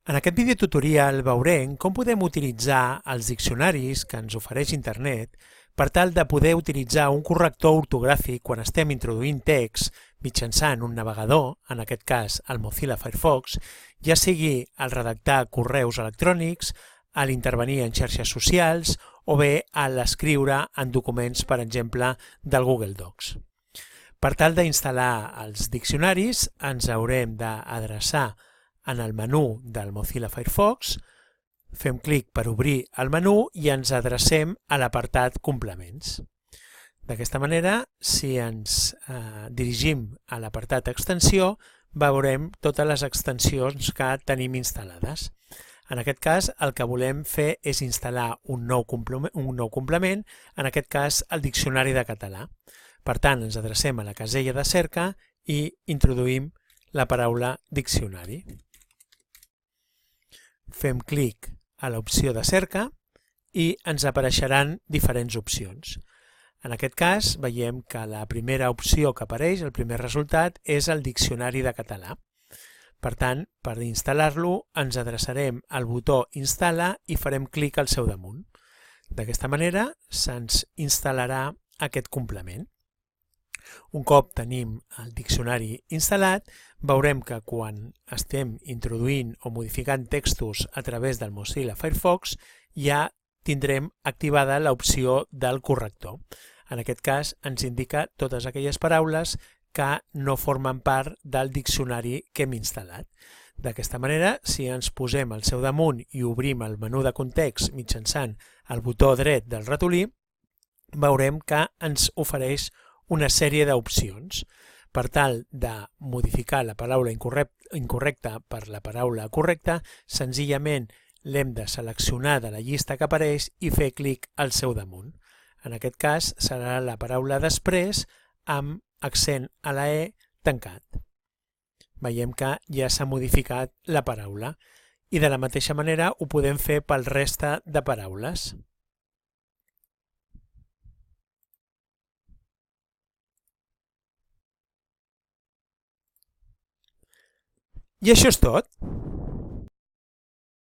En aquest videotutorial veurem com podem utilitzar els diccionaris que ens ofereix Internet per tal de poder utilitzar un corrector ortogràfic quan estem introduint text mitjançant un navegador, en aquest cas el Mozilla Firefox, ja sigui al redactar correus electrònics, a l'intervenir en xarxes socials o bé a l'escriure en documents, per exemple, del Google Docs. Per tal d'instal·lar els diccionaris ens haurem d'adreçar en el menú del Mozilla Firefox, fem clic per obrir el menú i ens adrecem a l'apartat Complements. D'aquesta manera, si ens dirigim a l'apartat Extensió, veurem totes les extensions que tenim instal·lades. En aquest cas, el que volem fer és instal·lar un nou complement, en aquest cas el Diccionari de Català. Per tant, ens adrecem a la casella de cerca i introduïm la paraula diccionari. Fem clic a l'opció de cerca i ens apareixeran diferents opcions. En aquest cas, veiem que la primera opció que apareix, el primer resultat, és el Diccionari de Català. Per tant, per instal·lar-lo, ens adreçarem al botó Instal·la i farem clic al seu damunt. D'aquesta manera, se'ns instal·larà aquest complement. Un cop tenim el diccionari instal·lat, veurem que quan estem introduint o modificant textos a través del Mozilla Firefox ja tindrem activada l'opció del corrector. En aquest cas ens indica totes aquelles paraules que no formen part del diccionari que hem instal·lat. D'aquesta manera, si ens posem al seu damunt i obrim el menú de context mitjançant el botó dret del ratolí, veurem que ens ofereix una sèrie d'opcions. Per tal de modificar la paraula incorrecta per la paraula correcta, senzillament l'hem de seleccionar de la llista que apareix i fer clic al seu damunt. En aquest cas serà la paraula després amb accent a la E tancat. Veiem que ja s'ha modificat la paraula i de la mateixa manera ho podem fer pel resta de paraules. I això és tot.